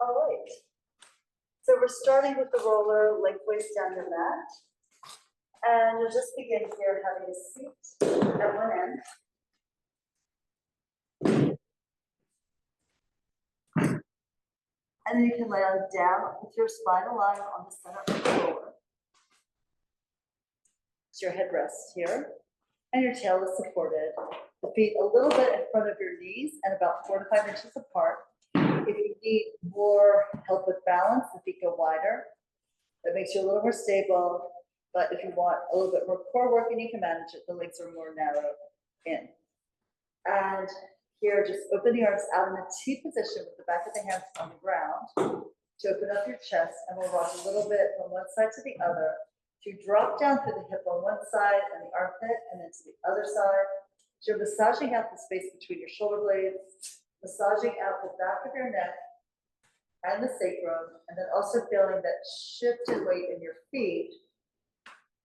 All right. So we're starting with the roller lengthways down your mat. And you'll just begin here having a seat at one end. And then you can lay on down with your spine aligned on the center of the roller. So your head rests here, and your tail is supported. The feet a little bit in front of your knees and about 4 to 5 inches apart. If you need more help with balance, the feet go wider. That makes you a little more stable. But if you want a little bit more core work and you can manage it, the legs are more narrow in. And here, just open the arms out in a T position with the back of the hands on the ground to open up your chest, and we'll rock a little bit from one side to the other to drop down through the hip on one side and the armpit, and then to the other side. So you're massaging out the space between your shoulder blades, massaging out the back of your neck and the sacrum, and then also feeling that shift in weight in your feet.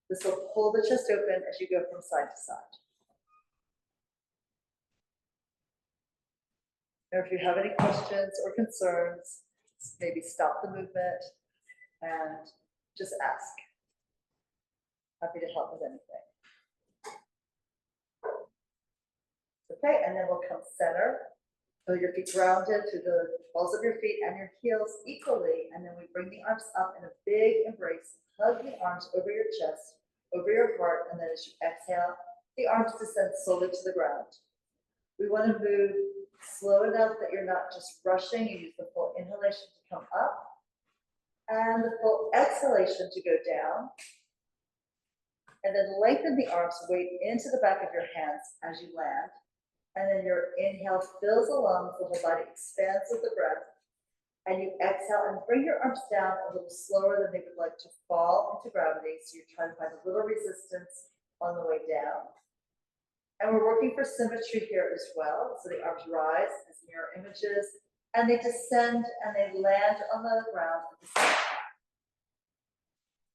This will pull the chest open as you go from side to side. Now, if you have any questions or concerns, maybe stop the movement and just ask. Happy to help with anything. Okay, and then we'll come center. Feel your feet grounded through the balls of your feet and your heels equally, and then we bring the arms up in a big embrace. Hug the arms over your chest, over your heart, and then as you exhale, the arms descend slowly to the ground. We want to move slow enough that you're not just rushing. You use the full inhalation to come up and the full exhalation to go down. And then lengthen the arms, weight into the back of your hands as you land. And then your inhale fills the lungs, the whole body expands with the breath. And you exhale and bring your arms down a little slower than they would like to fall into gravity. So you're trying to find a little resistance on the way down. And we're working for symmetry here as well. So the arms rise as mirror images, and they descend and they land on the ground at the same time.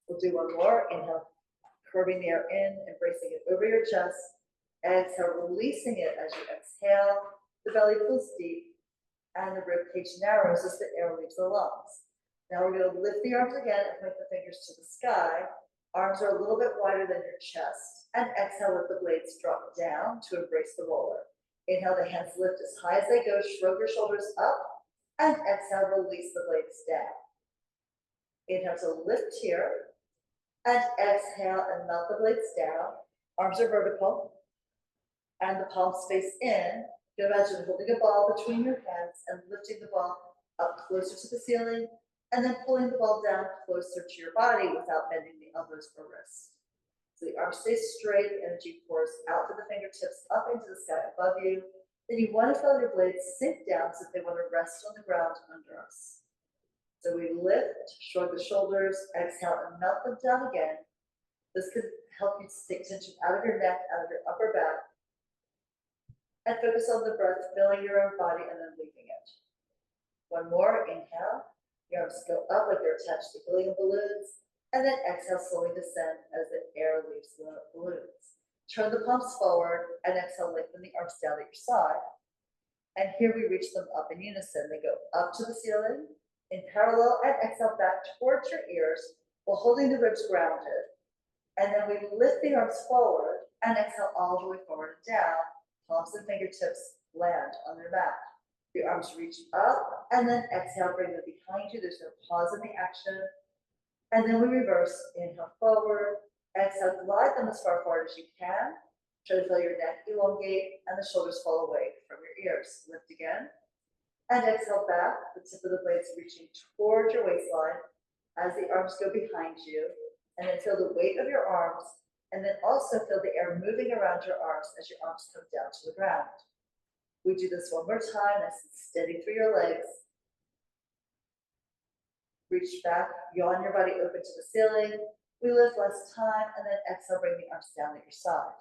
We'll do one more. Inhale, curving the air in, embracing it over your chest. Exhale, releasing it as you exhale. The belly pulls deep, and the rib cage narrows as the air leaves the lungs. Now we're going to lift the arms again and point the fingers to the sky. Arms are a little bit wider than your chest. And exhale, let the blades drop down to embrace the roller. Inhale, the hands lift as high as they go. Shrug your shoulders up. And exhale, release the blades down. Inhale to lift here. And exhale and melt the blades down. Arms are vertical. And the palms face in. You can imagine holding a ball between your hands and lifting the ball up closer to the ceiling. And then pulling the ball down closer to your body without bending the elbows or wrists. So the arms stay straight, energy pours out through the fingertips up into the sky above you. Then you want to feel your blades sink down so that they want to rest on the ground under us. So we lift, shrug the shoulders, exhale, and melt them down again. This could help you take tension out of your neck, out of your upper back. And focus on the breath, filling your own body and then leaving it. One more, inhale. Your arms go up like they're attached to helium balloons. And then exhale, slowly descend as the air leaves the balloons. Turn the palms forward and exhale, lengthen the arms down at your side. And here we reach them up in unison. They go up to the ceiling in parallel and exhale back towards your ears while holding the ribs grounded. And then we lift the arms forward and exhale all the way forward and down. Palms and fingertips land on your mat. The arms reach up and then exhale, bring them behind you. There's no pause in the action. And then we reverse, inhale forward, exhale, glide them as far forward as you can. Try to feel your neck elongate and the shoulders fall away from your ears. Lift again. And exhale back, the tip of the blades reaching towards your waistline as the arms go behind you. And then feel the weight of your arms. And then also feel the air moving around your arms as your arms come down to the ground. We do this one more time, nice and steady through your legs. Reach back, yawn your body open to the ceiling. We lift less time, and then exhale, bring the arms down at your side.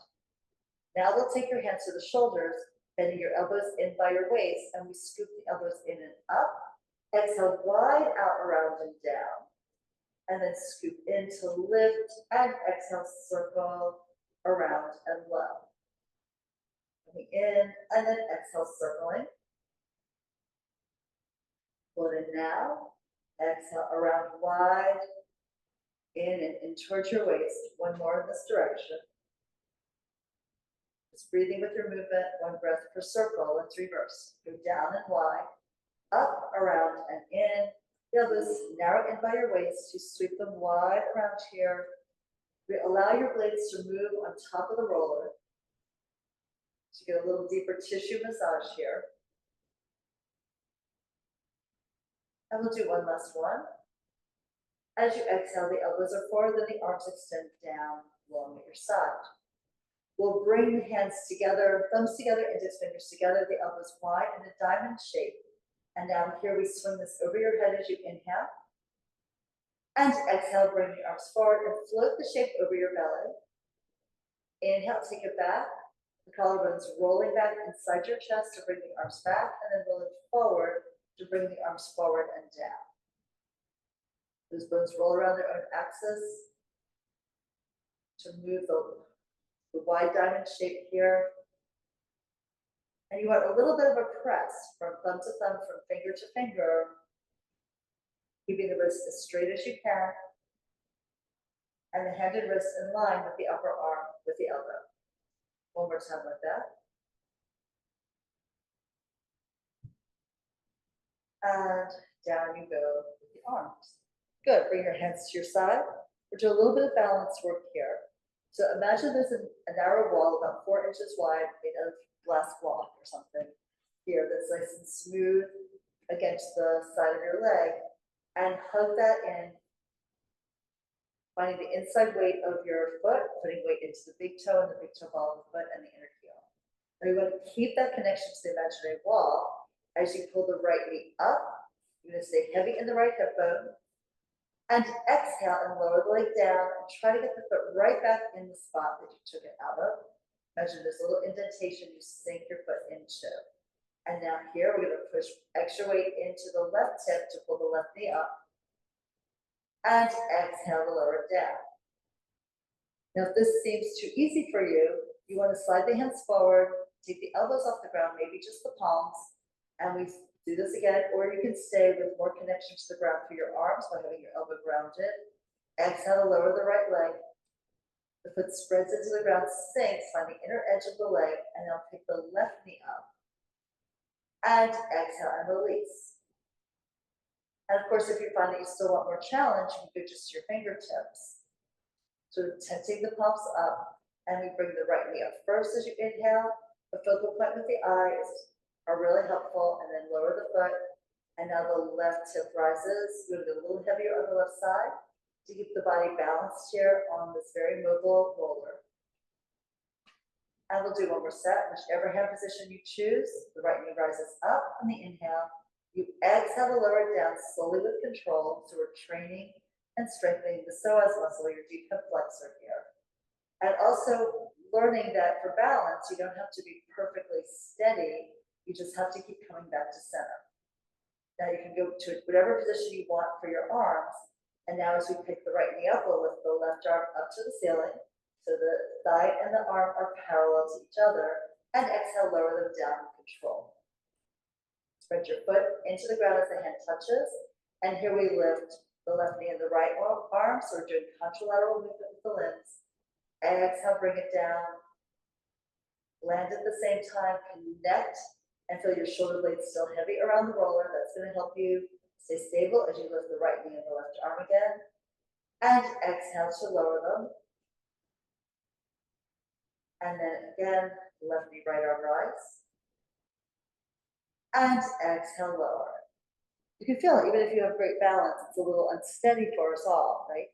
Now we'll take your hands to the shoulders, bending your elbows in by your waist, and we scoop the elbows in and up. Exhale, wide out, around and down. And then scoop in to lift, and exhale, circle around and low. Coming in, and then exhale, circling. Pull it in now. Exhale, around wide. In and in towards your waist. One more in this direction. Just breathing with your movement, one breath per circle. Let's reverse. Go down and wide, up, around, and in. The elbows narrow in by your waist. You sweep them wide around here. Allow your blades to move on top of the roller. To get a little deeper tissue massage here. And we'll do one last one. As you exhale, the elbows are forward, then the arms extend down along at your side. We'll bring the hands together, thumbs together, index fingers together, the elbows wide in a diamond shape. And now here we swing this over your head as you inhale. And exhale, bring the arms forward and float the shape over your belly. Inhale, take it back. The collarbones rolling back inside your chest to bring the arms back, and then rolling forward to bring the arms forward and down. Those bones roll around their own axis to move the wide diamond shape here. And you want a little bit of a press from thumb to thumb, from finger to finger, keeping the wrist as straight as you can, and the hand and wrist in line with the upper arm with the elbow. One more time like that. And down you go with the arms. Good, bring your hands to your side. We'll do a little bit of balance work here. So imagine there's a narrow wall about 4 inches wide made out of glass block or something here that's nice and smooth against the side of your leg, and hug that in, finding the inside weight of your foot, putting weight into the big toe and the big toe ball of the foot and the inner heel. And we want to keep that connection to the imaginary wall as you pull the right knee up. You're going to stay heavy in the right hip bone. And exhale and lower the leg down and try to get the foot right back in the spot that you took it out of. Imagine there's a little indentation you sink your foot into. And now here we're going to push extra weight into the left hip to pull the left knee up. And exhale to lower it down. Now if this seems too easy for you, you want to slide the hands forward, take the elbows off the ground, maybe just the palms, and we do this again, or you can stay with more connection to the ground through your arms by having your elbow grounded. Exhale to lower the right leg. The foot spreads into the ground, sinks, find the inner edge of the leg, and now pick the left knee up. And exhale and release. And of course, if you find that you still want more challenge, you can go just to your fingertips. Sort of tenting the palms up, and we bring the right knee up first as you inhale. The focal point with the eyes are really helpful, and then lower the foot. And now the left hip rises. We're going to go a little heavier on the left side to keep the body balanced here on this very mobile roller. And we'll do one more set. Whichever hand position you choose, the right knee rises up on the inhale. You exhale to lower it down slowly with control. So we're training and strengthening the psoas muscle, your deep hip flexor here. And also learning that for balance, you don't have to be perfectly steady. You just have to keep coming back to center. Now you can go to whatever position you want for your arms. And now as we pick the right knee up, we'll lift the left arm up to the ceiling. So the thigh and the arm are parallel to each other. And exhale, lower them down with control. Spread your foot into the ground as the hand touches. And here we lift the left knee and the right arm. So we're doing contralateral movement with the limbs. Exhale, bring it down. Land at the same time, connect. And feel your shoulder blades still heavy around the roller. That's going to help you stay stable as you lift the right knee and the left arm again. And exhale to lower them. And then again, left knee, right arm rise. And exhale, lower. You can feel it, even if you have great balance, it's a little unsteady for us all, right?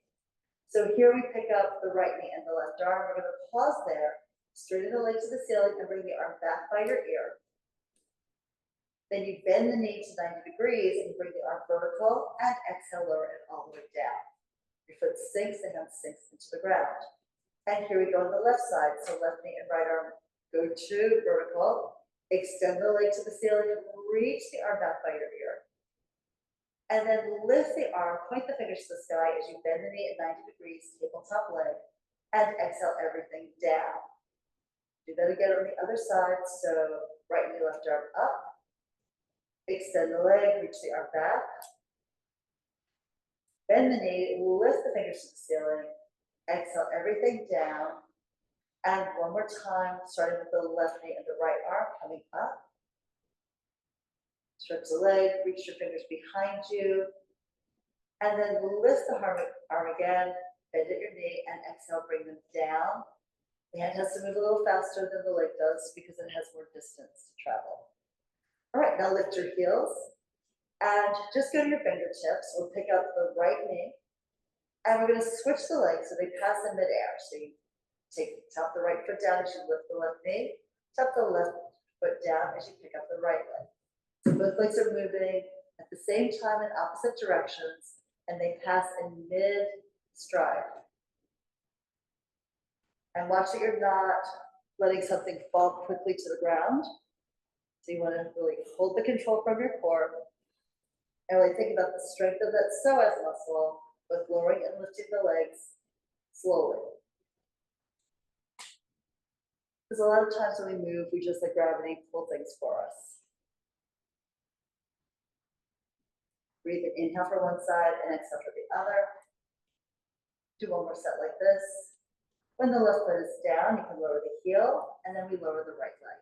So here we pick up the right knee and the left arm. We're going to pause there, straighten the leg to the ceiling, and bring the arm back by your ear. Then you bend the knee to 90 degrees and bring the arm vertical, and exhale, lower it all the way down. Your foot sinks, the hand sinks into the ground. And here we go on the left side. So left knee and right arm go to vertical. Extend the leg to the ceiling and reach the arm back by your ear. And then lift the arm, point the fingers to the sky as you bend the knee at 90 degrees, tabletop leg, and exhale everything down. Do that again on the other side. So right knee, left arm up. Extend the leg, reach the arm back. Bend the knee, lift the fingers to the ceiling. Exhale everything down. And one more time, starting with the left knee and the right arm coming up. Stretch the leg, reach your fingers behind you. And then lift the arm again, bend at your knee, and exhale, bring them down. The hand has to move a little faster than the leg does because it has more distance to travel. All right, now lift your heels and just go to your fingertips. We'll pick up the right knee and we're going to switch the legs so they pass in midair. So you tap the right foot down as you lift the left knee, tap the left foot down as you pick up the right leg. So both legs are moving at the same time in opposite directions and they pass in mid-stride. And watch that you're not letting something fall quickly to the ground. So you want to really hold the control from your core and really think about the strength of that psoas muscle, both lowering and lifting the legs slowly. Because a lot of times when we move, we just let gravity pull things for us. Breathe in, inhale for one side and exhale for the other. Do one more set like this. When the left foot is down, you can lower the heel and then we lower the right leg.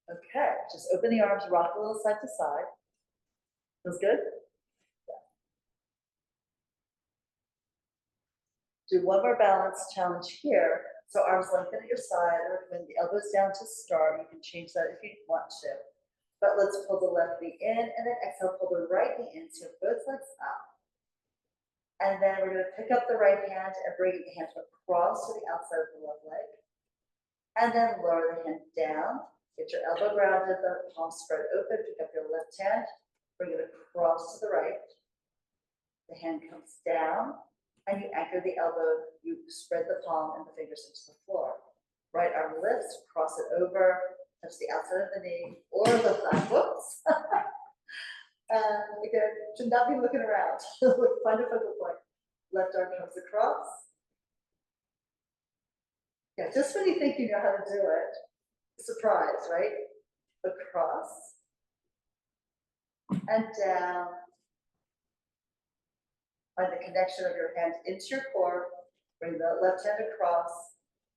Okay, just open the arms, rock a little side to side. Feels good? Yeah. Do one more balance challenge here. So arms lengthen at your side, I recommend the elbows down to start. You can change that if you want to. But let's pull the left knee in and then exhale, pull the right knee in, so both legs up. And then we're going to pick up the right hand and bring the hand across to the outside of the left leg. And then lower the hand down. Get your elbow grounded, the palm spread open, pick up your left hand, bring it across to the right. The hand comes down, and you anchor the elbow, you spread the palm and the fingers into the floor. Right arm lifts, cross it over, touch the outside of the knee, or the thigh, whoops. And again, should not be looking around. Find a focal point. Left arm comes across. Yeah, just when you think you know how to do it, surprise, right? Across and down. Find the connection of your hand into your core. Bring the left hand across.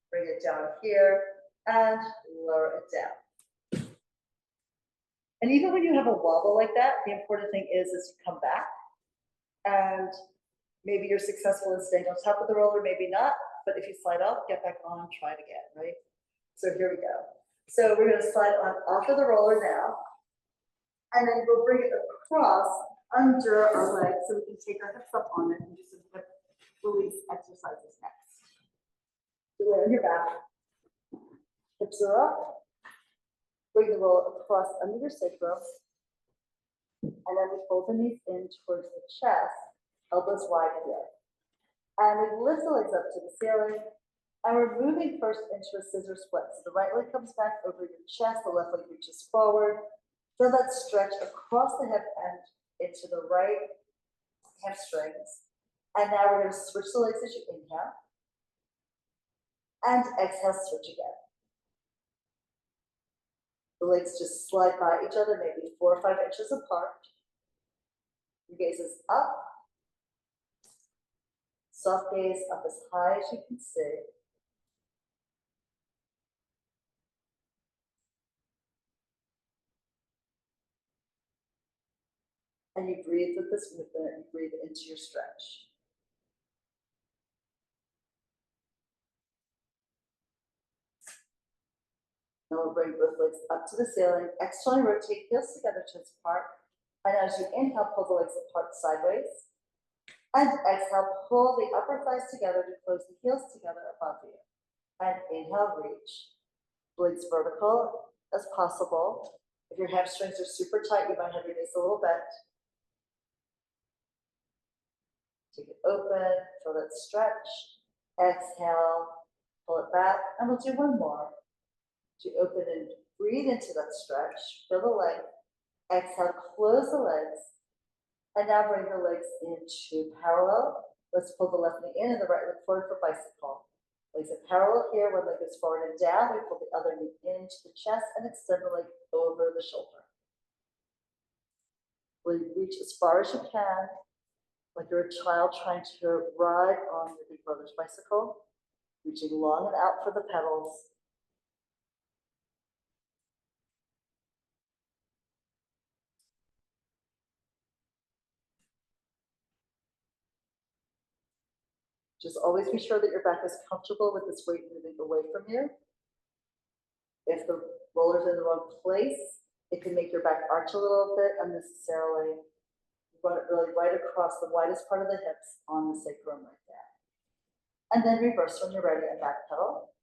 Bring it down here and lower it down. And even when you have a wobble like that, the important thing is you come back and maybe you're successful in staying on top of the roller, maybe not, but if you slide off, get back on, try it again, right? So here we go. So we're going to slide on off of the roller now, and then we'll bring it across under our legs so we can take our hips up on it and do some hip release exercises next. So lay on your back, hips are up. Bring the roller across under your sacrum, and then we fold the knees in towards the chest, elbows wide here. And we lift the legs up to the ceiling, and we're moving first into a scissor split. So the right leg comes back over your chest, the left leg reaches forward. Feel that stretch across the hip and into the right hamstrings. And now we're going to switch the legs as you inhale, and exhale, switch again. The legs just slide by each other, maybe 4 or 5 inches apart. Your gaze is up. Soft gaze up as high as you can see. And you breathe with this movement, and breathe into your stretch. Now we'll bring both legs up to the ceiling. Externally rotate, heels together, chins apart. And as you inhale, pull the legs apart sideways. And exhale, pull the upper thighs together to close the heels together above you. And inhale, reach. Legs vertical as possible. If your hamstrings are super tight, you might have your knees a little bent. Take it open, feel that stretch. Exhale, pull it back, and we'll do one more. To open and breathe into that stretch, feel the length. Exhale, close the legs. And now bring the legs into parallel. Let's pull the left knee in and the right leg forward for bicycle. Legs are parallel here. One leg goes forward and down. We pull the other knee into the chest and extend the leg over the shoulder. reach as far as you can, like you're a child trying to ride on your big brother's bicycle, reaching long and out for the pedals. Just always be sure that your back is comfortable with this weight moving away from you. If the roller's in the wrong place, it can make your back arch a little bit unnecessarily. You want it really right across the widest part of the hips on the sacrum right there. And then reverse when you're ready and back pedal.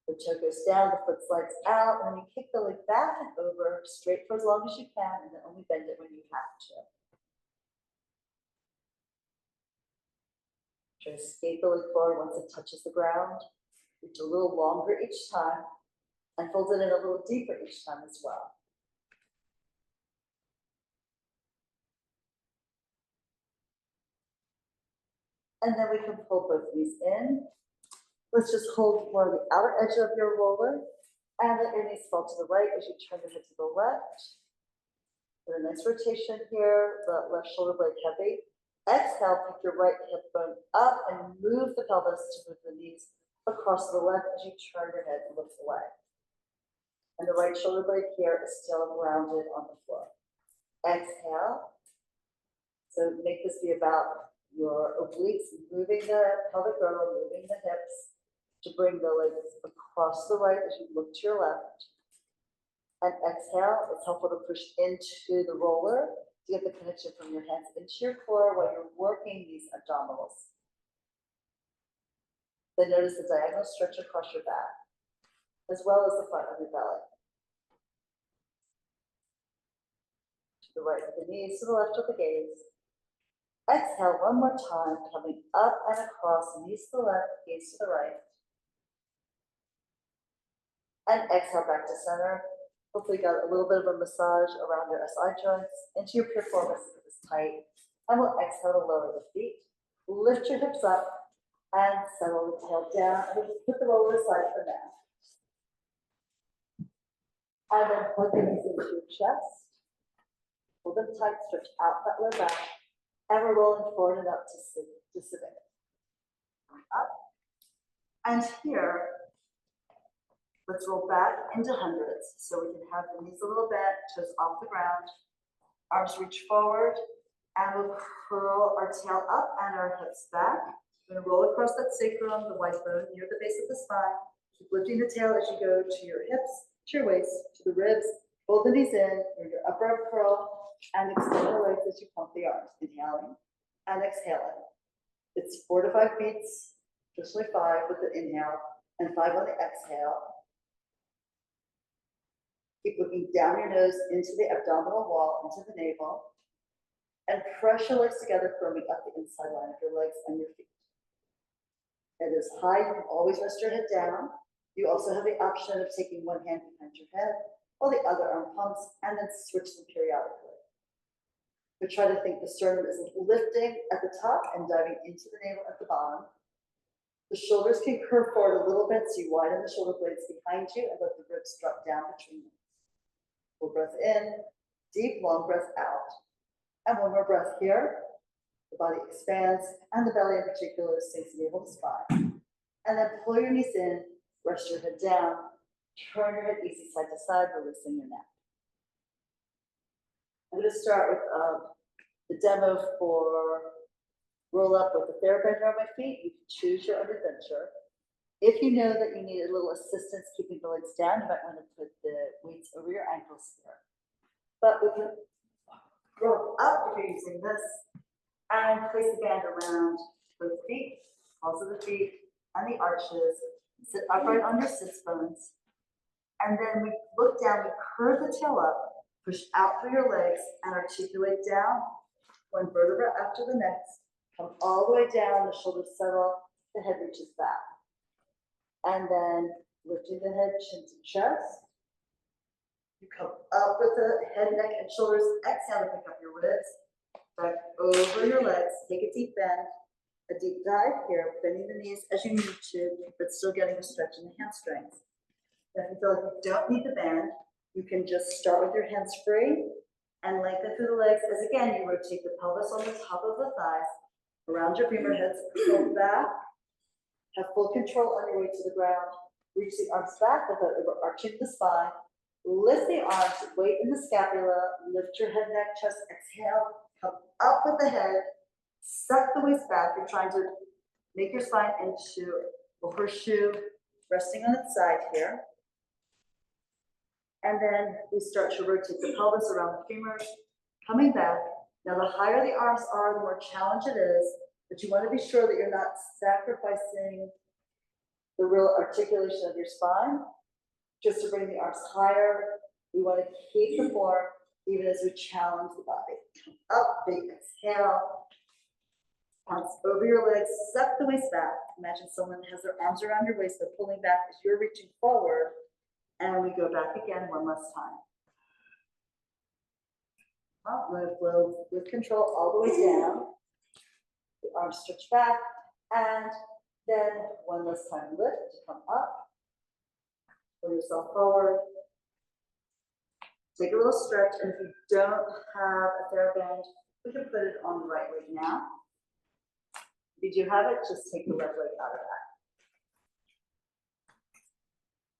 The toe goes down, the foot slides out, and then you kick the leg back and over, straight for as long as you can, and then only bend it when you have to. Try to skate the leg forward once it touches the ground. Reach a little longer each time, and fold it in a little deeper each time as well. And then we can pull both knees in. Let's just hold for the outer edge of your roller, and let your knees fall to the right as you turn your head to the left. Get a nice rotation here, the left shoulder blade heavy. Exhale, pick your right hip bone up and move the pelvis to move the knees across the left as you turn your head and lift away. And the right shoulder blade here is still grounded on the floor. Exhale. So make this be about your obliques, moving the pelvic girdle, moving the hips to bring the legs across the right as you look to your left. And exhale, it's helpful to push into the roller to get the connection from your hands into your core while you're working these abdominals. Then notice the diagonal stretch across your back, as well as the front of your belly. To the right with the knees, to the left with the gaze. Exhale one more time, coming up and across, knees to the left, gaze to the right. And exhale back to center. Hopefully got a little bit of a massage around your SI joints, into your piriformis if it's tight. And we'll exhale to lower the feet. Lift your hips up and settle the tail down. And we'll just put the roller aside for now. And then plug the knees into your chest. Hold them tight, stretch out that low back. And we're rolling forward and up to sitting. Up. And here, let's roll back into hundreds. So we can have the knees a little bent, toes off the ground, arms reach forward, and we'll curl our tail up and our hips back. We're gonna roll across that sacrum, the wide bone near the base of the spine. Keep lifting the tail as you go to your hips, to your waist, to the ribs. Fold the knees in, bring your upper arm curl, and extend the legs as you pump the arms. Inhaling and exhaling. It's 4 to 5 beats, traditionally 5 with the inhale, and 5 on the exhale. Keep looking down your nose into the abdominal wall, into the navel, and press your legs together, firming up the inside line of your legs and your feet. It is high, you can always rest your head down. You also have the option of taking one hand behind your head, while the other arm pumps, and then switch them periodically. We try to think the sternum is lifting at the top and diving into the navel at the bottom. The shoulders can curve forward a little bit, so you widen the shoulder blades behind you and let the ribs drop down between them. Full breath in, deep, long breath out. And one more breath here. The body expands, and the belly in particular sinks navel to spine. And then pull your knees in, rest your head down, turn your head easy side to side, releasing your neck. I'm going to start with the demo for roll up with the TheraBender on my feet. You can choose your own adventure. If you know that you need a little assistance keeping the legs down, you might want to put the weights over your ankles here. But we can roll up if you're using this and place the band around both feet, balls of the feet, and the arches. Sit upright on your sits bones. And then we look down, we curve the tail up, push out through your legs, and articulate down, one vertebra after the next. Come all the way down, the shoulders settle, the head reaches back. And then lifting the head, chin to chest. You come up with the head, neck, and shoulders. Exhale to pick up your ribs. Back over your legs. Take a deep bend. A deep dive here, bending the knees as you need to, but still getting a stretch in the hamstrings. If you feel like you don't need the band, you can just start with your hands free and lengthen through the legs as again, you rotate the pelvis on the top of the thighs, around your femur heads, pull back, have full control on your way to the ground, reach the arms back without overarching the spine, lift the arms, weight in the scapula, lift your head, neck, chest, exhale, come up with the head, suck the waist back, you're trying to make your spine into a horseshoe, resting on its side here. And then we start to rotate the pelvis around the femurs, coming back. Now, the higher the arms are, the more challenge it is, but you want to be sure that you're not sacrificing the real articulation of your spine. Just to bring the arms higher, we want to keep the form even as we challenge the body. Up, big exhale. Bounce over your legs, suck the waist back. Imagine someone has their arms around your waist, they're pulling back as you're reaching forward. And we go back again one last time. Well, we're going to flow with control all the way down. The arms stretch back. And then one last time, lift to come up. Pull yourself forward. Take a little stretch. And if you don't have a TheraBand, we can put it on the right leg now. If you do have it, just take the left leg out of that.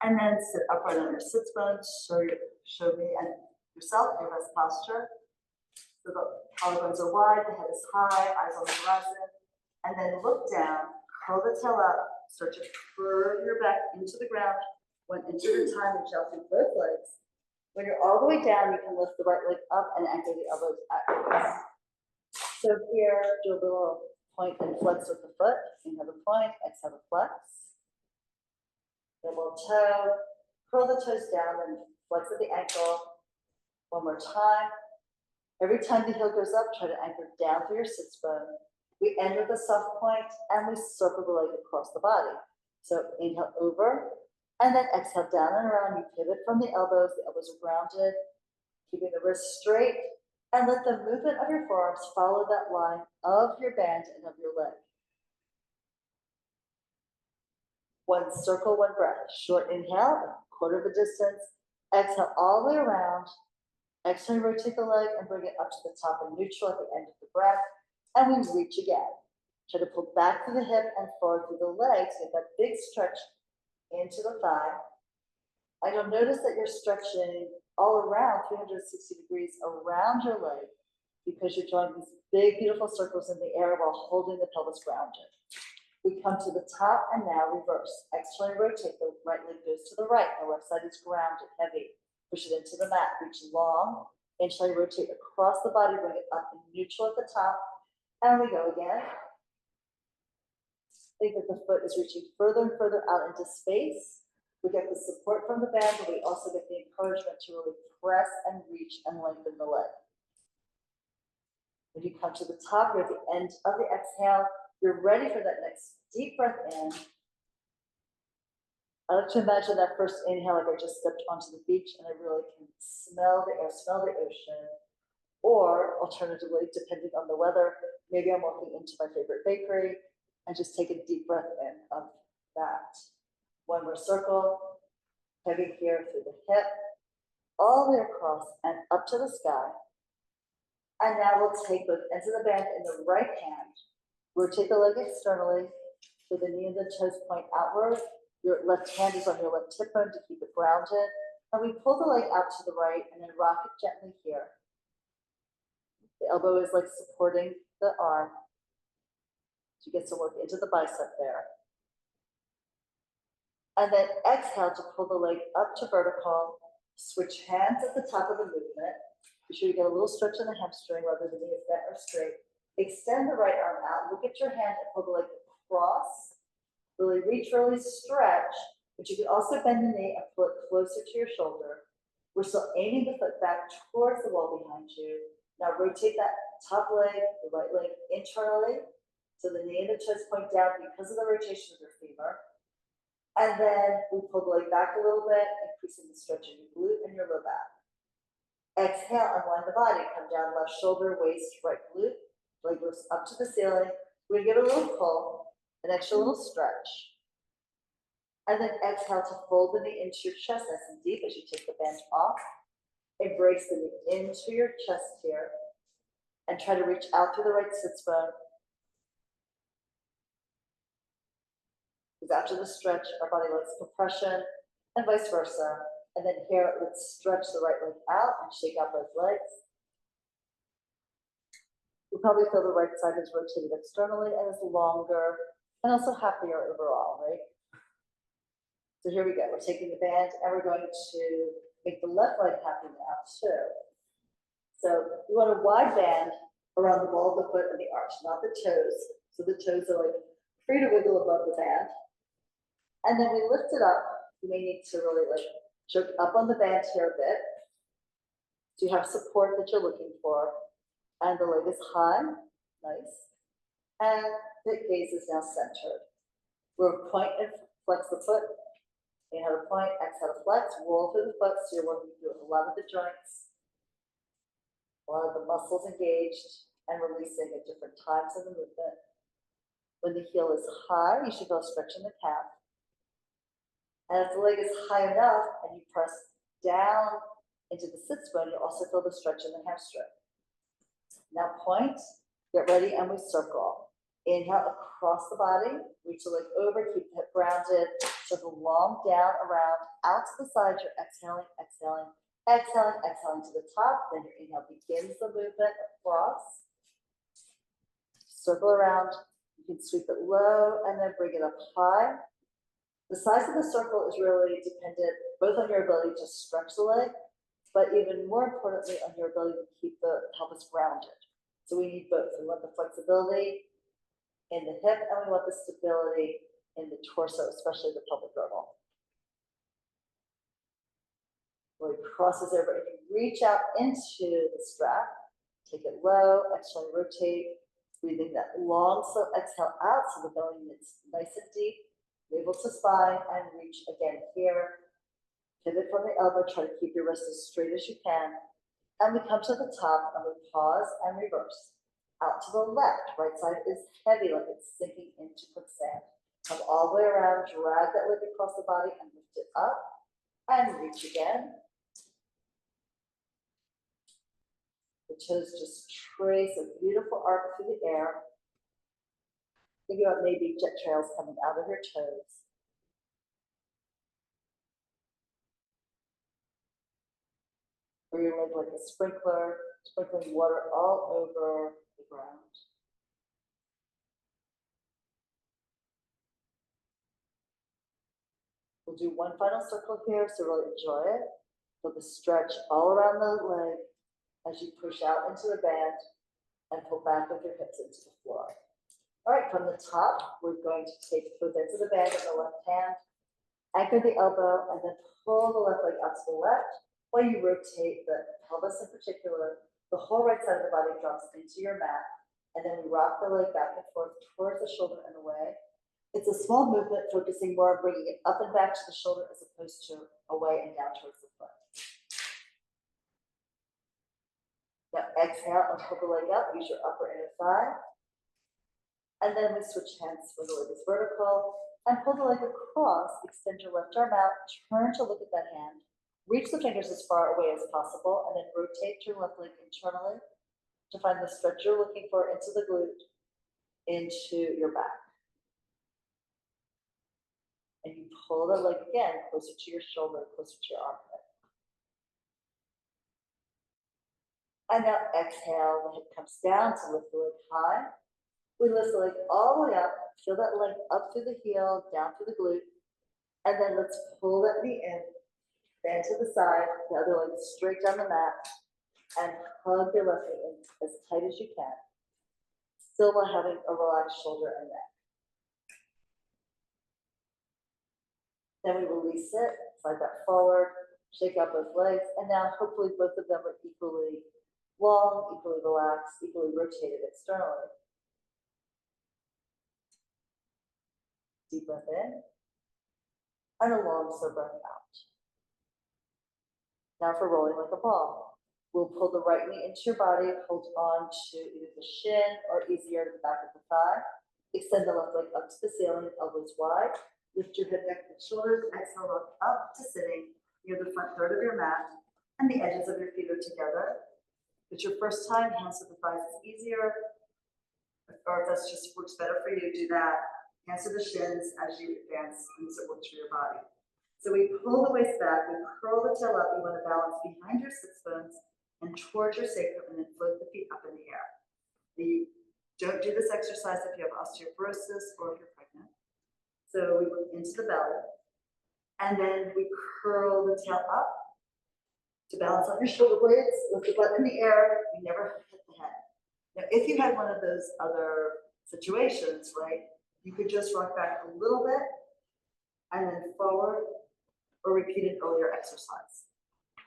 And then sit upright on your sits bones. Show me and yourself your best posture. So the collarbones are wide, the head is high, eyes on the horizon. And then look down, curl the tail up, start to curve your back into the ground. 1 inch at a time, reach out through both legs. When you're all the way down, you can lift the right leg up and anchor the elbows at your waist. So here, do a little point and flex with the foot. Inhale the point, exhale the flex. Double toe, curl the toes down and flex at the ankle. One more time. Every time the heel goes up, try to anchor down through your sits bone. We end with a soft point and we circle the leg across the body. So inhale over and then exhale down and around. You pivot from the elbows are grounded, keeping the wrists straight, and let the movement of your forearms follow that line of your band and of your leg. One circle, one breath. Short inhale, a quarter of the distance. Exhale all the way around. Exhale, rotate the leg and bring it up to the top and neutral at the end of the breath. And we reach again. Try to pull back through the hip and forward through the legs. Get that big stretch into the thigh. And you'll notice that you're stretching all around 360 degrees around your leg because you're drawing these big, beautiful circles in the air while holding the pelvis grounded. We come to the top and now reverse. Exhale, rotate. The right leg goes to the right. The left side is grounded, heavy. Push it into the mat. Reach long. Inhale, rotate across the body. Bring it up and neutral at the top. And we go again. Think that the foot is reaching further and further out into space. We get the support from the band, but we also get the encouragement to really press and reach and lengthen the leg. When you come to the top, you're at the end of the exhale. You're ready for that next deep breath in. I like to imagine that first inhale like I just stepped onto the beach and I really can smell the air, smell the ocean. Or alternatively, depending on the weather, maybe I'm walking into my favorite bakery and just take a deep breath in of that. One more circle, heavy here through the hip, all the way across and up to the sky. And now we'll take both ends of the band in the right hand. Rotate the leg externally, so the knee and the toes point outward. Your left hand is on your left hip bone to keep it grounded. And we pull the leg out to the right and then rock it gently here. The elbow is like supporting the arm. So you get some work into the bicep there. And then exhale to pull the leg up to vertical. Switch hands at the top of the movement. Be sure you get a little stretch in the hamstring, whether the knee is bent or straight. Extend the right arm out. Look at your hand and pull the leg across. Really reach, really stretch. But you can also bend the knee and pull it closer to your shoulder. We're still aiming the foot back towards the wall behind you. Now rotate that top leg, the right leg internally. So the knee and the toes point down because of the rotation of your femur. And then we pull the leg back a little bit, increasing the stretch of your glute and your low back. Exhale, unwind the body. Come down left shoulder, waist, right glute. Leg goes up to the ceiling. We're gonna get a little pull, an extra little stretch. And then exhale to fold the knee into your chest nice and deep as you take the bend off. Embrace the knee into your chest here. And try to reach out through the right sits bone. Because after the stretch, our body likes compression and vice versa. And then here, let's stretch the right leg out and shake out both legs. You probably feel the right side is rotated externally and is longer and also happier overall, right? So here we go. We're taking the band and we're going to make the left leg happy now too. So you want a wide band around the ball of the foot and the arch, not the toes. So the toes are like free to wiggle above the band. And then we lift it up. You may need to really like jerk up on the band here a bit. So you have support that you're looking for. And the leg is high, nice. And the gaze is now centered. We'll point and flex the foot. Inhale to point, exhale to flex, roll through the foot. So you're working through a lot of the joints, a lot of the muscles engaged, and releasing at different times in the movement. When the heel is high, you should feel a stretch in the calf. And if the leg is high enough and you press down into the sits bone, you'll also feel the stretch in the hamstring. Now point, get ready, and we circle. Inhale across the body, reach the leg over, keep the hip grounded, circle long down, around, out to the side. You're exhaling, exhaling, exhaling, exhaling to the top. Then your inhale begins the movement across. Circle around. You can sweep it low and then bring it up high. The size of the circle is really dependent both on your ability to stretch the leg, but even more importantly on your ability to keep the pelvis grounded. So we need both. We want the flexibility in the hip and we want the stability in the torso, especially the pelvic girdle. Really crosses over and you reach out into the strap. Take it low, exhale, rotate, breathing that long, slow exhale out so the belly is nice and deep. Navel to spine and reach again here. Pivot from the elbow, try to keep your wrist as straight as you can. And we come to the top and we pause and reverse. Out to the left, right side is heavy like it's sinking into quicksand. Come all the way around, drag that leg across the body and lift it up and reach again. The toes just trace a beautiful arc through the air. Think about maybe jet trails coming out of your toes. Or your leg like a sprinkler, sprinkling water all over the ground. We'll do one final circle here, so really enjoy it. Feel the stretch all around the leg as you push out into the band and pull back with your hips into the floor. All right, from the top, we're going to take both ends of the band in the left hand, anchor the elbow, and then pull the left leg out to the left while you rotate the pelvis in particular. The whole right side of the body drops into your mat, and then we rock the leg back and forth towards the shoulder and away. It's a small movement, focusing more on bringing it up and back to the shoulder as opposed to away and down towards the foot. Now exhale and pull the leg up, use your upper inner thigh. And then we switch hands where the leg is vertical and pull the leg across, extend your left arm out, turn to look at that hand, reach the fingers as far away as possible, and then rotate your left leg internally to find the stretch you're looking for into the glute, into your back. And you pull the leg again closer to your shoulder, closer to your armpit. And now exhale, the hip comes down to lift the leg high. We lift the leg all the way up, feel that leg up through the heel, down through the glute, and then let's pull that knee in, bend to the side, the other leg straight down the mat, and hug your left knee in as tight as you can, still while having a relaxed shoulder and neck. Then we release it, slide that forward, shake out both legs, and now hopefully both of them are equally long, equally relaxed, equally rotated externally. Deep breath in, and a long, slow breath out. Now for rolling like a ball. We'll pull the right knee into your body, hold on to either the shin or easier the back of the thigh. Extend the left leg up to the ceiling, elbows wide. Lift your head, neck, and shoulders. Exhale, look up to sitting near the front third of your mat. and the edges of your feet are together. If it's your first time, hands to the thighs is easier. Or if that just works better for you, do that. Hands to the shins as you advance and as it works for your body. So we pull the waist back, we curl the tail up. You want to balance behind your sits bones and towards your sacrum, and then float the feet up in the air. You don't do this exercise if you have osteoporosis or if you're pregnant. So we look into the belly, and then we curl the tail up to balance on your shoulder blades, lift the butt in the air, you never hit the head. Now, if you had one of those other situations, right, you could just rock back a little bit and then forward, or repeat an earlier exercise.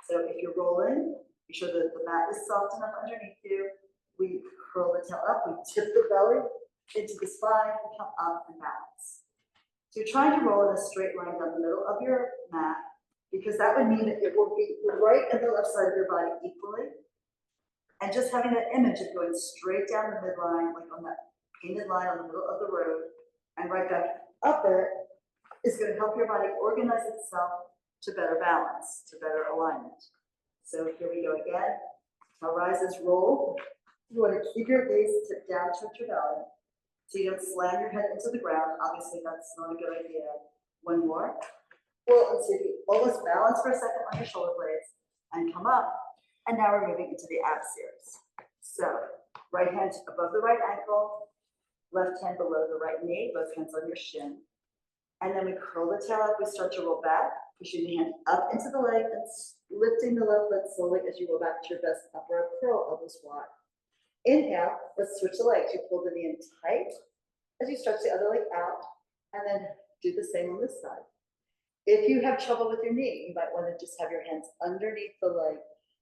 So if you're rolling, be sure that the mat is soft enough underneath you. We curl the tail up, we tip the belly into the spine, and come up and balance. So you're trying to roll in a straight line down the middle of your mat, because that would mean that it will be the right and the left side of your body equally. And just having that image of going straight down the midline, like on that painted line on the middle of the road, and right back up it, is going to help your body organize itself to better balance, to better alignment. So here we go again. Now rises, roll. You want to keep your gaze tipped down towards your belly, so you don't slam your head into the ground. Obviously, that's not a good idea. One more. Well, and so you almost balance for a second on your shoulder blades and come up. And now we're moving into the ab series. So right hand above the right ankle, left hand below the right knee, both hands on your shin. And then we curl the tail up, we start to roll back, pushing the hand up into the leg and lifting the left foot slowly as you roll back to your best upper curl, elbows wide. Inhale, let's switch the legs. You pull the knee in tight as you stretch the other leg out, and then do the same on this side. If you have trouble with your knee, you might want to just have your hands underneath the leg,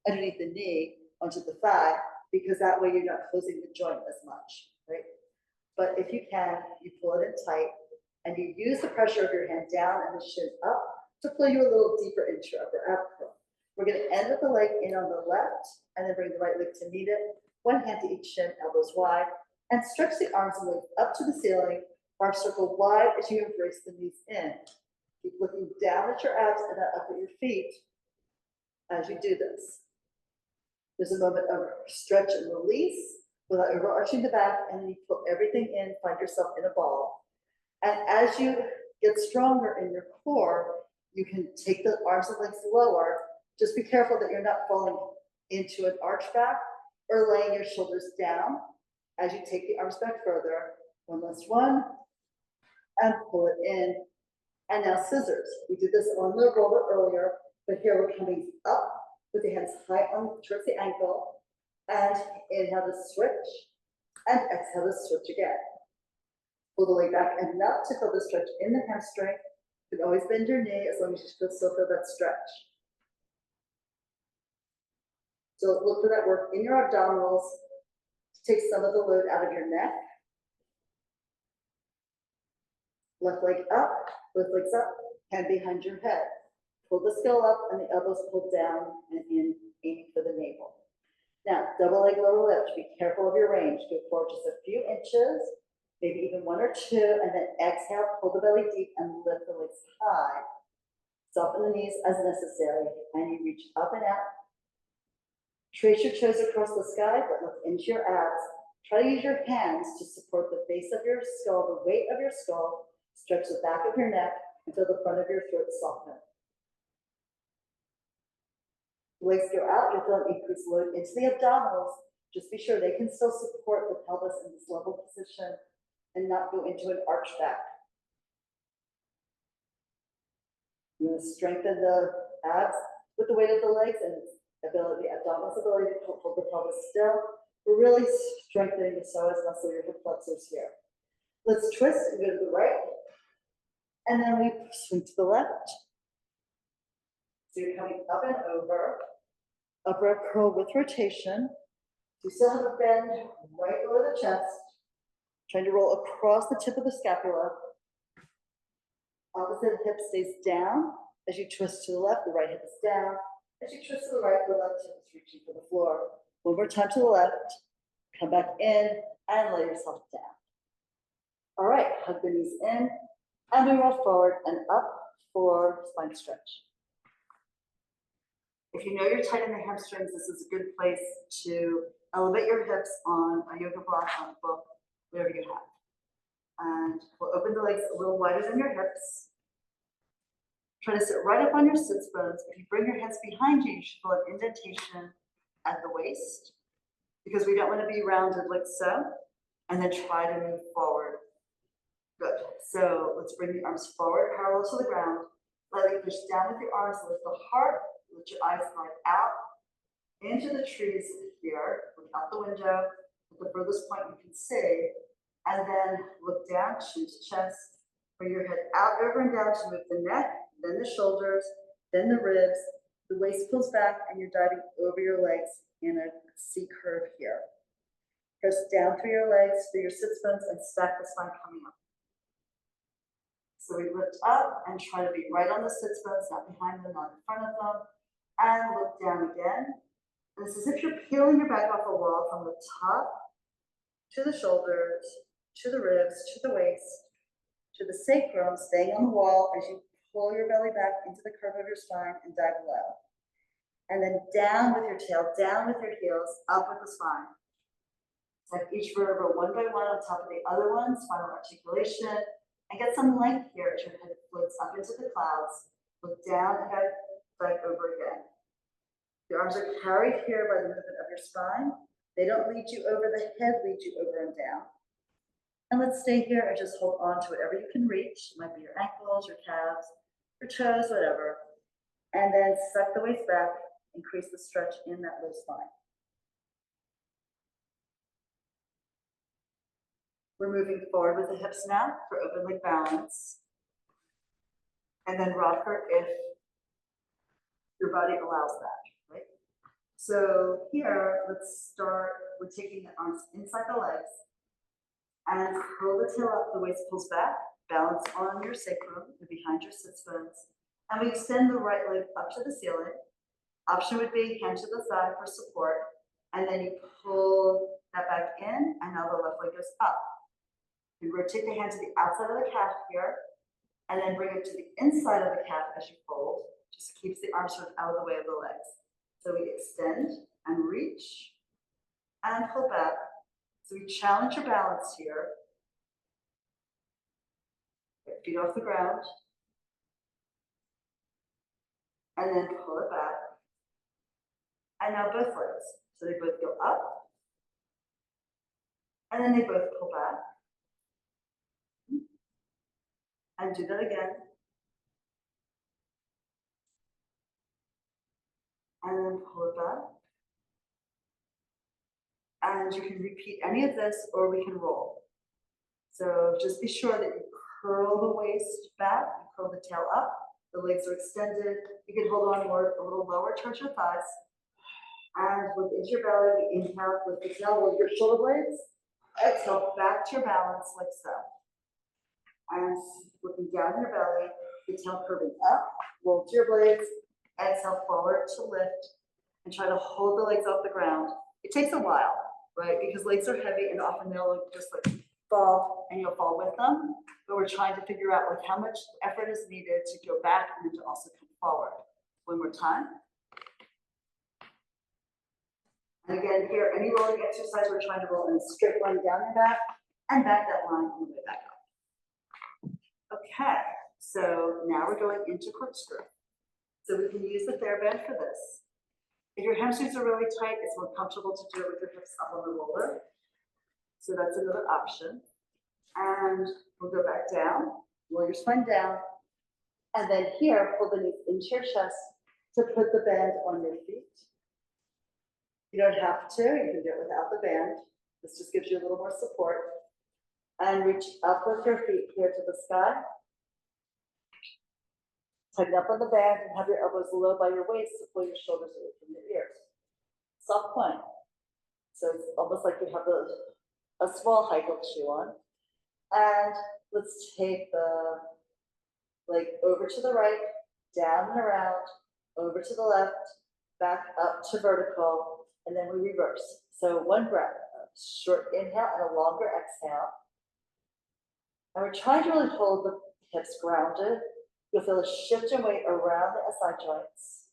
underneath the knee, onto the thigh, because that way you're not closing the joint as much, right? But if you can, you pull it in tight, and you use the pressure of your hand down and the shin up to pull you a little deeper into your upper ab curl. We're going to end with the leg in on the left, and then bring the right leg to meet it. One hand to each shin, elbows wide, and stretch the arms and legs up to the ceiling. Arms circle wide as you embrace the knees in. Keep looking down at your abs and up at your feet as you do this. There's a moment of stretch and release without overarching the back, and then you pull everything in, find yourself in a ball. And as you get stronger in your core, you can take the arms and legs lower. Just be careful that you're not falling into an arch back or laying your shoulders down as you take the arms back further. One last one, and pull it in. And now scissors. We did this on the roller earlier, but here we're coming up with the hands high on towards the ankle, and inhale to switch, and exhale to switch again. Pull the leg back enough to feel the stretch in the hamstring. You can always bend your knee as long as you still feel that stretch. So look for that work in your abdominals to take some of the load out of your neck. Left leg up, both legs up, hand behind your head. Pull the skull up and the elbows pulled down and in, aiming for the navel. Now, double leg, lower lift. Be careful of your range. Go forward just a few inches, maybe even one or two, and then exhale, pull the belly deep and lift the legs high. Soften the knees as necessary, and you reach up and out. Trace your toes across the sky, but look into your abs. Try to use your hands to support the base of your skull, the weight of your skull. Stretch the back of your neck until the front of your throat softens. Legs go out, you'll feel an increased load into the abdominals. Just be sure they can still support the pelvis in this level position and not go into an arch back. You're going to strengthen the abs with the weight of the legs and ability, the abdominals ability to hold the pelvis still. We're really strengthening the psoas muscle, your hip flexors here. Let's twist and go to the right. And then we swing to the left. So you're coming up and over. Upper ab curl with rotation. You still have a bend right below the chest. Trying to roll across the tip of the scapula. Opposite hip stays down. As you twist to the left, the right hip is down. As you twist to the right, the left hip is reaching for the floor. One more time to the left. Come back in and lay yourself down. All right, hug the knees in. And we roll forward and up for spine stretch. If you know you're tight in the hamstrings, this is a good place to elevate your hips on a yoga block, on a book, whatever you have. And we'll open the legs a little wider than your hips. Try to sit right up on your sits bones. If you bring your hands behind you, you should feel an indentation at the waist, because we don't want to be rounded like so. And then try to move forward. Good. So let's bring the arms forward, parallel to the ground. Lightly push down with your arms, lift the heart, let your eyes slide out into the trees here, look out the window, at the furthest point you can see, and then look down, chin to chest, bring your head out, over and down to move the neck, then the shoulders, then the ribs, the waist pulls back, and you're diving over your legs in a C curve here. Press down through your legs, through your sits bones, and stack the spine coming up. So we lift up and try to be right on the sits bones, not behind them, not in front of them, and look down again. And it's as if you're peeling your back off a wall from the top to the shoulders, to the ribs, to the waist, to the sacrum, staying on the wall as you pull your belly back into the curve of your spine and dive low. And then down with your tail, down with your heels, up with the spine. Step each vertebra one by one on top of the other one, spinal articulation, and get some length here as your head floats up into the clouds. Look down and dive over again. Your arms are carried here by the movement of your spine. They don't lead you over, the head leads you over and down. And let's stay here and just hold on to whatever you can reach. It might be your ankles, your calves, your toes, whatever. And then suck the waist back, increase the stretch in that low spine. We're moving forward with the hips now for open leg balance. And then rocker if your body allows that, right? So here, let's start with taking the arms inside the legs and curl the tail up, the waist pulls back, balance on your sacrum and behind your sits bones. And we extend the right leg up to the ceiling. Option would be hand to the thigh for support. And then you pull that back in, and now the left leg goes up. You rotate the hand to the outside of the calf here, and then bring it to the inside of the calf as you fold. Just keeps the arms sort of out of the way of the legs. So we extend and reach and pull back. So we challenge your balance here. Get feet off the ground. And then pull it back. And now both legs. So they both go up. And then they both pull back. And do that again. And then pull it back. And you can repeat any of this, or we can roll. So just be sure that you curl the waist back, you curl the tail up, the legs are extended. You can hold on more, a little lower towards your thighs. And look into your belly, we inhale, lift the tail, roll your shoulder blades. Exhale, back to your balance like so. And looking down your belly, the tail curving up, roll to your blades, exhale forward to lift, and try to hold the legs off the ground. It takes a while, right? Because legs are heavy and often they'll just like fall and you'll fall with them. But we're trying to figure out like how much effort is needed to go back and then to also come forward. One more time. And again, here, any rolling exercise, we're trying to roll in a straight line down your back and back that line on the way back up. Okay, so now we're going into corkscrew. So we can use the TheraBand for this. If your hamstrings are really tight, it's more comfortable to do it with your hips up on the roller. So that's another option. And we'll go back down, roll your spine down, and then here, pull the knees into your chest to put the band on your feet. You don't have to, you can do it without the band. This just gives you a little more support. And reach up with your feet here to the sky. Tighten up on the band and have your elbows low by your waist to pull your shoulders away from your ears. Soft plank. So it's almost like you have a small high heel shoe on. And let's take the leg over to the right, down and around, over to the left, back up to vertical, and then we reverse. So one breath, a short inhale and a longer exhale. And we're trying to really hold the hips grounded. You'll feel a shift in weight around the SI joints,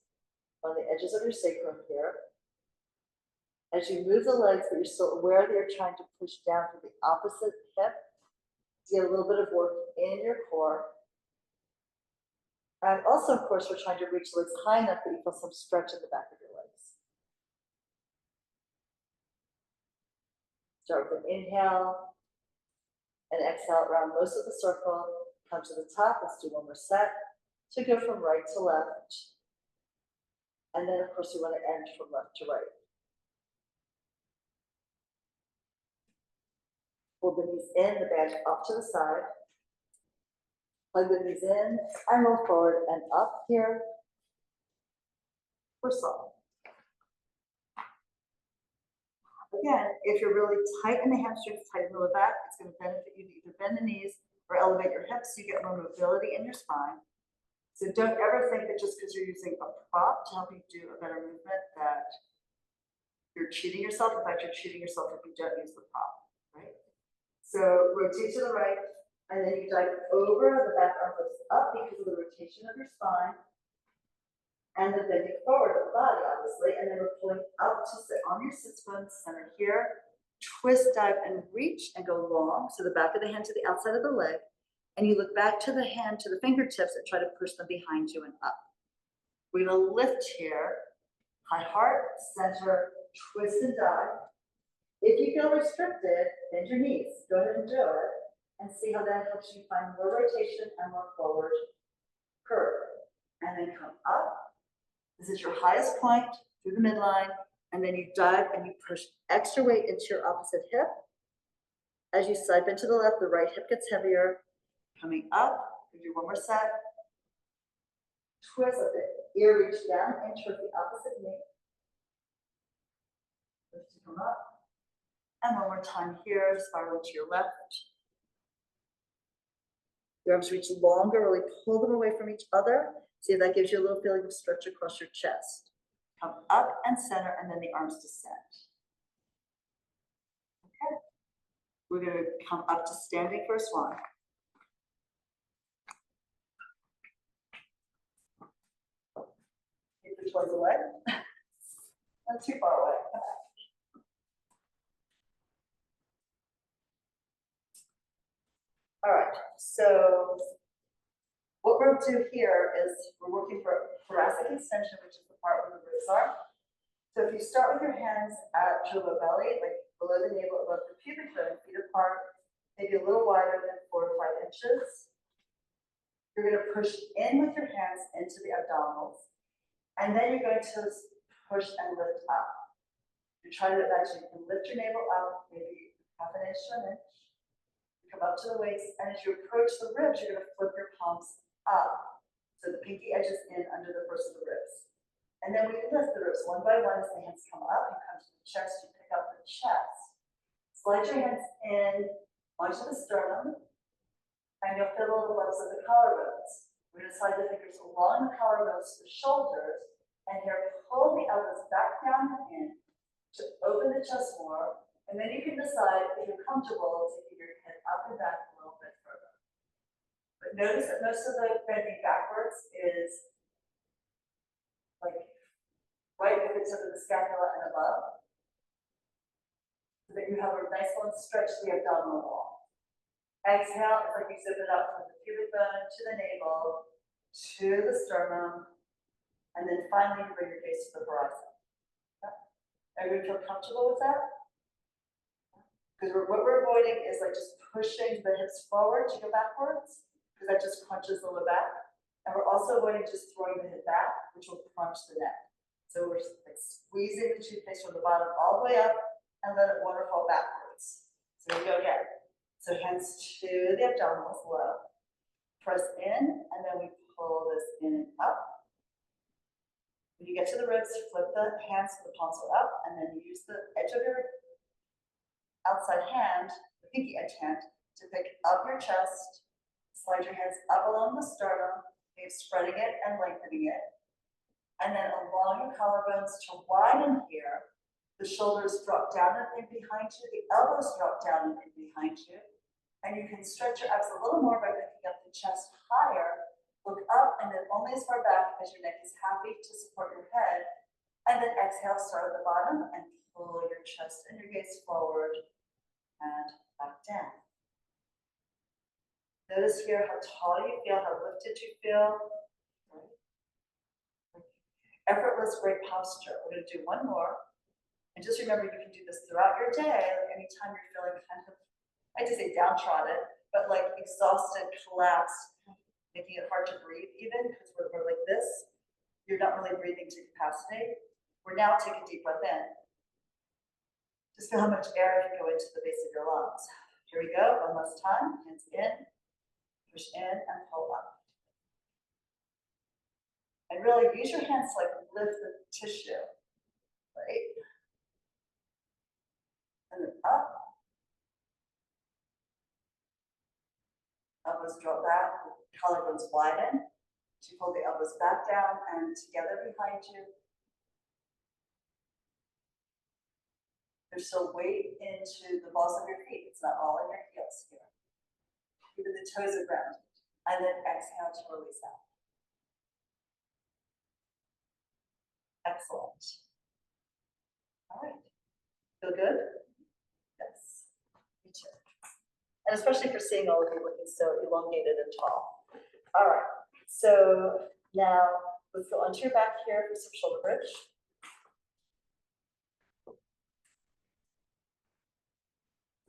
on the edges of your sacrum here. As you move the legs, but you're still aware that you're trying to push down to the opposite hip, get a little bit of work in your core. And also, of course, we're trying to reach the legs high enough that you feel some stretch in the back of your legs. Start with an inhale and exhale around most of the circle. Come to the top. Let's do one more set. So go from right to left. And then, of course, we want to end from left to right. Pull the knees in, the band up to the side. Plug the knees in and roll forward and up here for salt. Again, if you're really tight in the hamstrings, tight in the lower back, it's going to benefit you to either bend the knees or elevate your hips so you get more mobility in your spine. So don't ever think that just because you're using a prop to help you do a better movement that you're cheating yourself. In fact, you're cheating yourself if you don't use the prop, right? So rotate to the right, and then you dive over, the back arm lifts up because of the rotation of your spine, and the bending forward of the body, obviously, and then we're pulling up to sit on your sits bones, center here, twist, dive, and reach, and go long, so the back of the hand to the outside of the leg, and you look back to the hand, to the fingertips, and try to push them behind you and up. We're gonna lift here, high heart, center, twist and dive. If you feel restricted, bend your knees. Go ahead and do it and see how that helps you find more rotation and more forward curve. And then come up. This is your highest point through the midline. And then you dive and you push extra weight into your opposite hip. As you side bend to the left, the right hip gets heavier. Coming up, we do one more set. Twist a bit. Ear reach down and towards the opposite knee. Lift to come up. And one more time here, spiral to your left. Your arms reach longer, really pull them away from each other. See if that gives you a little feeling of stretch across your chest. Come up and center, and then the arms descend. Okay. We're going to come up to standing for a swan. Keep the toes away. Not too far away. All right, so what we'll do here is we're working for thoracic extension, which is the part where the ribs are. So if you start with your hands at your low belly, like below the navel, above the pubic bone, feet apart, maybe a little wider than 4 to 5 inches. You're going to push in with your hands into the abdominals, and then you're going to push and lift up. You're trying to imagine you can lift your navel up, maybe half an inch to an inch. Come up to the waist, and as you approach the ribs, you're going to flip your palms up. So the pinky edge is in under the first of the ribs. And then we lift the ribs one by one as the hands come up. You come to the chest, you pick up the chest. Slide your hands in onto the sternum, and you'll fiddle the lobes of the collarbones. We're going to slide the fingers along the collarbones to the shoulders, and here pull the elbows back down and in to open the chest more. And then you can decide if you're comfortable taking your head up and back a little bit further. But notice that most of the bending backwards is like right at the tip of the scapula and above, so that you have a nice long stretch to the abdominal wall. Exhale, it's like you zip it up from the pubic bone to the navel, to the sternum, and then finally you bring your gaze to the horizon. Everybody feel comfortable with that? Because what we're avoiding is like just pushing the hips forward to go backwards, because that just crunches the low back. And we're also avoiding just throwing the hip back, which will crunch the neck. So we're just like squeezing the toothpaste from the bottom all the way up and let it waterfall backwards. So here we go again. So hands to the abdominals low. Press in, and then we pull this in and up. When you get to the ribs, flip the hands so the palms are up, and then you use the edge of your outside hand, the pinky edge hand, to pick up your chest, slide your hands up along the sternum, maybe spreading it and lengthening it, and then along your collarbones to widen here. The shoulders drop down and in behind you, the elbows drop down and in behind you, and you can stretch your abs a little more by picking up the chest higher, look up, and then only as far back as your neck is happy to support your head, exhale, start at the bottom and pull your chest and your gaze forward and back down. Notice here how tall you feel, how lifted you feel. Effortless, great posture. We're going to do one more. And just remember, you can do this throughout your day, like anytime you're feeling kind of, I just say downtrodden, but like exhausted, collapsed, making it hard to breathe even, because we're like this. You're not really breathing to capacity. We're now taking a deep breath in. Just feel how much air can go into the base of your lungs. Here we go, one last time. Hands in, push in, and pull up. And really use your hands to like lift the tissue, right? And then up. Elbows drop back, collarbones widen. You pull the elbows back down and together behind you. There's still weight into the balls of your feet. It's not all in your heels here. Even the toes are grounded. And then exhale to release out. Excellent. All right. Feel good? Yes. Me too. And especially for seeing all of you looking so elongated and tall. All right. So now let's go onto your back here for some shoulder bridge.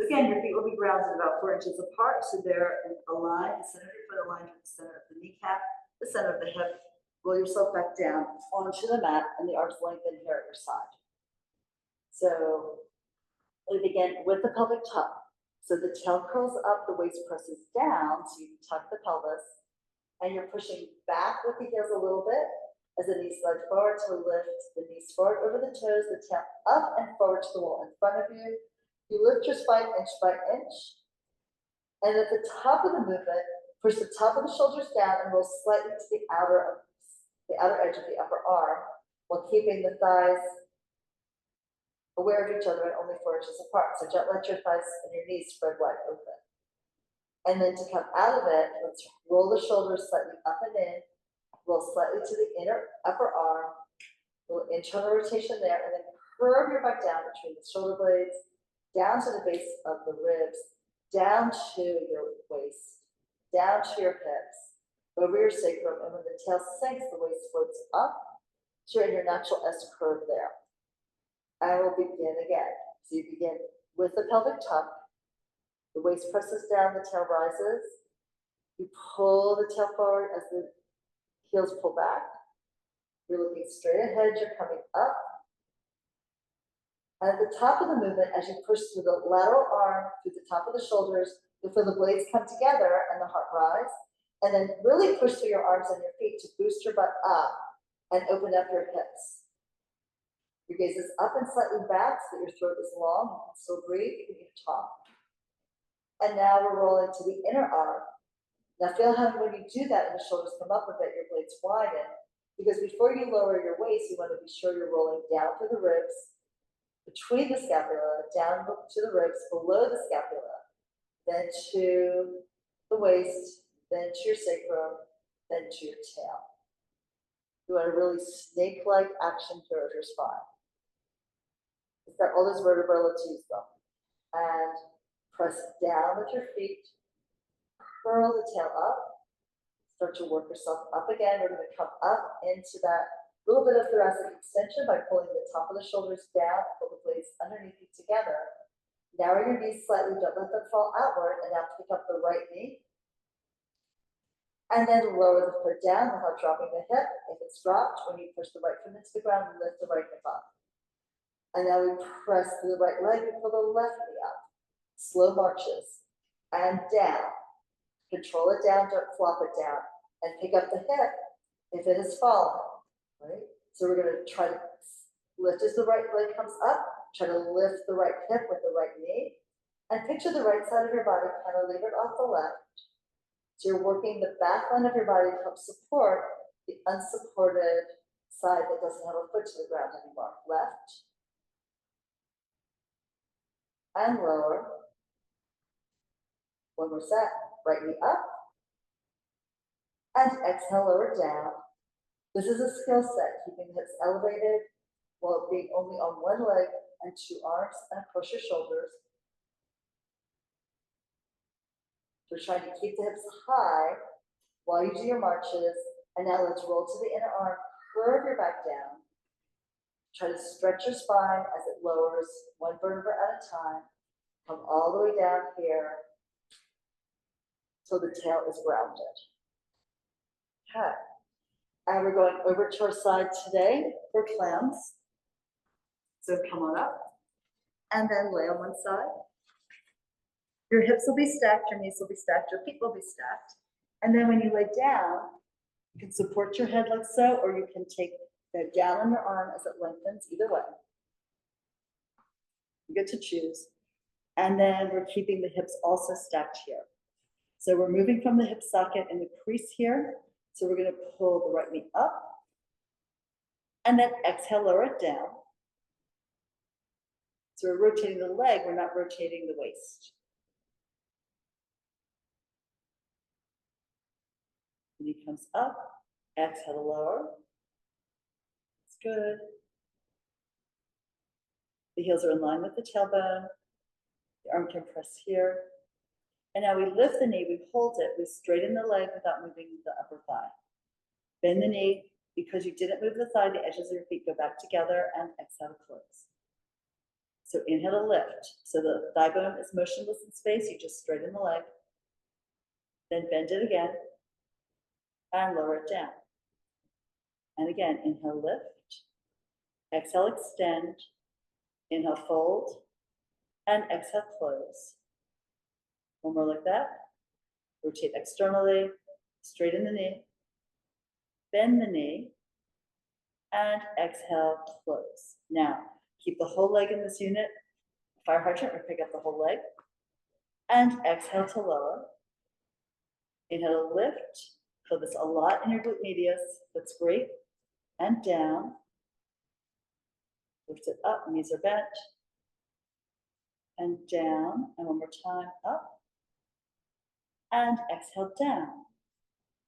Again, your feet will be grounded about 4 inches apart, so they're aligned, the center of your foot aligned with the center of the kneecap, the center of the hip. Roll yourself back down onto the mat, and the arms lengthen here at your side. So we begin with the pelvic tuck. So the tail curls up, the waist presses down, so you tuck the pelvis, and you're pushing back with the heels a little bit as the knees slide forward to lift the knees forward over the toes, the tail up and forward to the wall in front of you. You lift your spine inch by inch, and at the top of the movement, push the top of the shoulders down and roll slightly to the outer edge of the upper arm, while keeping the thighs aware of each other and only 4 inches apart. So don't let your thighs and your knees spread wide open. And then to come out of it, let's roll the shoulders slightly up and in, roll slightly to the inner upper arm, a little internal rotation there, and then curve your back down between the shoulder blades, down to the base of the ribs, down to your waist, down to your hips, over your sacrum, and when the tail sinks, the waist floats up, so you're in your natural S curve there. I will begin again. So you begin with the pelvic tuck, the waist presses down, the tail rises, you pull the tail forward as the heels pull back, you're looking straight ahead, you're coming up. And at the top of the movement, as you push through the lateral arm, through the top of the shoulders, you'll feel the blades come together and the heart rise. And then really push through your arms and your feet to boost your butt up and open up your hips. Your gaze is up and slightly back so that your throat is long. You can still breathe, you can even talk. And now we're rolling to the inner arm. Now feel how when you do that and the shoulders come up a bit, your blades widen. Because before you lower your waist, you want to be sure you're rolling down through the ribs, between the scapula, down to the ribs, below the scapula, then to the waist, then to your sacrum, then to your tail. You want a really snake-like action here of your spine. It's got all those vertebrae to use them. And press down with your feet, curl the tail up, start to work yourself up again. We're going to come up into that little bit of thoracic extension by pulling the top of the shoulders down and pull the blades underneath you together. Narrow your knees slightly, don't let them fall outward, and now pick up the right knee. And then lower the foot down without dropping the hip. If it's dropped, when you push the right foot into the ground, lift the right hip up. And now we press through the right leg and pull the left knee up. Slow marches. And down. Control it down, don't flop it down. And pick up the hip if it has fallen. Right? So we're going to try to lift as the right leg comes up, try to lift the right hip with the right knee, and picture the right side of your body kind of lever off the left. So you're working the back line of your body to help support the unsupported side that doesn't have a foot to the ground anymore. Left and lower. One more set. Right knee up. And exhale, lower down. This is a skill set, keeping the hips elevated while being only on one leg and two arms, and across your shoulders. We're trying to keep the hips high while you do your marches. And now let's roll to the inner arm, curve your back down. Try to stretch your spine as it lowers one vertebra at a time. Come all the way down here till the tail is rounded. Okay. And we're going over to our side today for clams. So come on up and then lay on one side. Your hips will be stacked, your knees will be stacked, your feet will be stacked. And then when you lay down, you can support your head like so, or you can take the down on your arm as it lengthens, either way. You get to choose. And then we're keeping the hips also stacked here. So we're moving from the hip socket in the crease here. So we're going to pull the right knee up and then exhale, lower it down. So we're rotating the leg, we're not rotating the waist. Knee comes up, exhale to lower. It's good. The heels are in line with the tailbone. The arm can press here. And now we lift the knee, we hold it, we straighten the leg without moving the upper thigh. Bend the knee. Because you didn't move the thigh, the edges of your feet go back together and exhale to close. So inhale to lift. So the thigh bone is motionless in space, you just straighten the leg. Then bend it again and lower it down. And again, inhale, lift. Exhale, extend. Inhale, fold. And exhale, close. One more like that. Rotate externally, straighten the knee. Bend the knee, and exhale, close. Now, keep the whole leg in this unit. Fire hydrant, or pick up the whole leg. And exhale to lower. Inhale to lift. Feel this a lot in your glute medius. That's great. And down. Lift it up, knees are bent. And down, and one more time, up. And exhale down.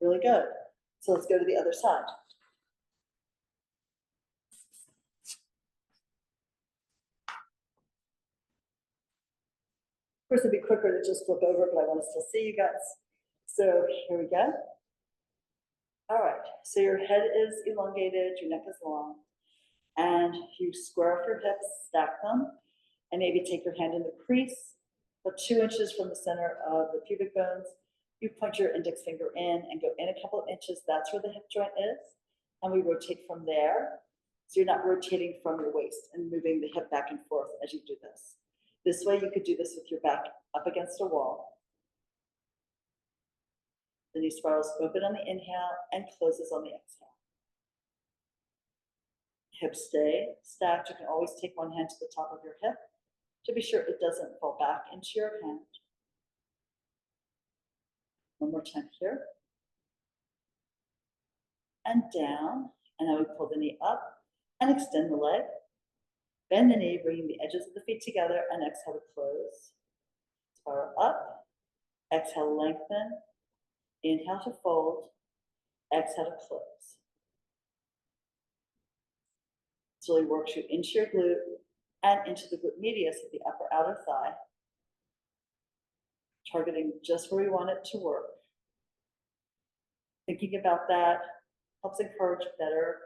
Really good. So let's go to the other side. Of course, it'd be quicker to just flip over, but I want to still see you guys. So here we go. All right, so your head is elongated, your neck is long, and you square off your hips, stack them, and maybe take your hand in the crease, about 2 inches from the center of the pubic bones. You point your index finger in and go in a couple of inches. That's where the hip joint is. And we rotate from there. So you're not rotating from your waist and moving the hip back and forth as you do this. This way you could do this with your back up against a wall. The knee spirals open on the inhale and closes on the exhale. Hips stay stacked. You can always take one hand to the top of your hip to be sure it doesn't fall back into your hand. One more time here. And down. And now we pull the knee up and extend the leg. Bend the knee, bringing the edges of the feet together, and exhale to close. Spiral up. Exhale, lengthen. Inhale to fold. Exhale to close. This really works you into your glute and into the glute medius of the upper outer thigh. Targeting just where we want it to work. Thinking about that helps encourage better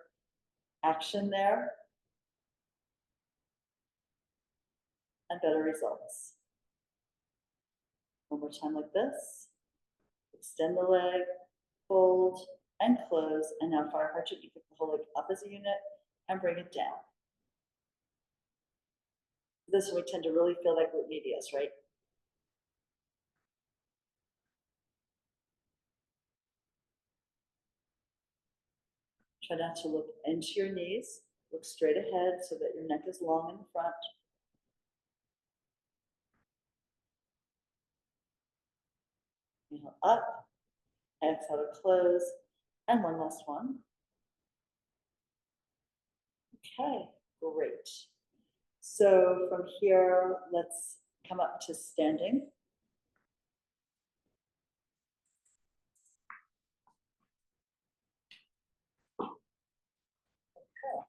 action there and better results. One more time like this. Extend the leg, fold, and close. And now fire hydrant, you pick the whole leg up as a unit and bring it down. This one we tend to really feel like glute medius, right? Try not to look into your knees. Look straight ahead so that your neck is long in the front. Inhale up, exhale to close, and one last one. Okay, great. So from here, let's come up to standing. Okay.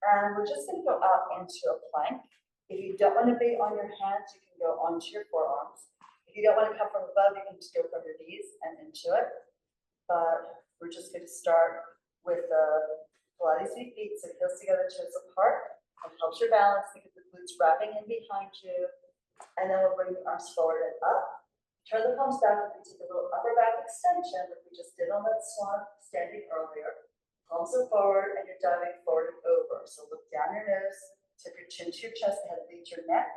And we're just gonna go up into a plank. If you don't wanna be on your hands, you can go onto your forearms. If you don't wanna come from above, you can just go from your knees and into it. But we're just gonna start with the Pilates feet, so heels together, toes apart. It helps your balance because the glutes wrapping in behind you. And then we'll bring the arms forward and up. Turn the palms back. We take a little upper back extension like we just did on that swan standing earlier. Palms are forward and you're diving forward and over. So look down your nose, tip your chin to your chest, the head leads your neck,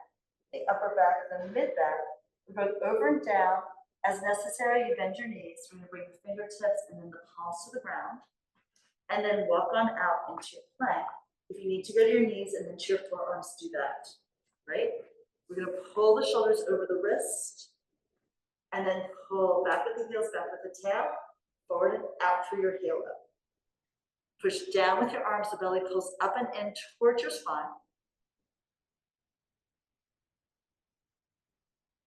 the upper back, and then the mid back. We go over and down. As necessary, you bend your knees. We're going to bring the fingertips and then the palms to the ground. And then walk on out into your plank. If you need to go to your knees and then to your forearms, do that. Right? We're going to pull the shoulders over the wrist. And then pull back with the heels, back with the tail, forward and out through your heel up. Push down with your arms, the belly pulls up and in towards your spine.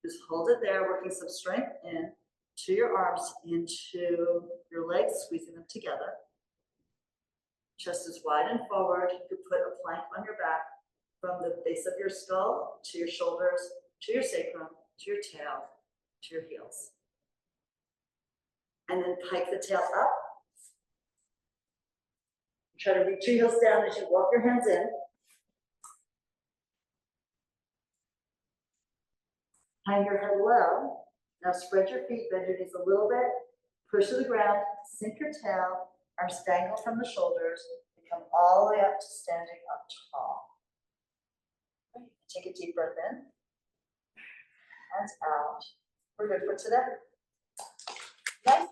Just hold it there, working some strength in to your arms, into your legs, squeezing them together. Chest is wide and forward. You could put a plank on your back from the base of your skull to your shoulders, to your sacrum, to your tail, to your heels. And then pike the tail up. Try to reach your heels down as you walk your hands in. Hang your head low. Now spread your feet, bend your knees a little bit. Push to the ground, sink your tail, arms dangle from the shoulders, and come all the way up to standing up tall. Take a deep breath in. Hands out. We're good for today. Nice.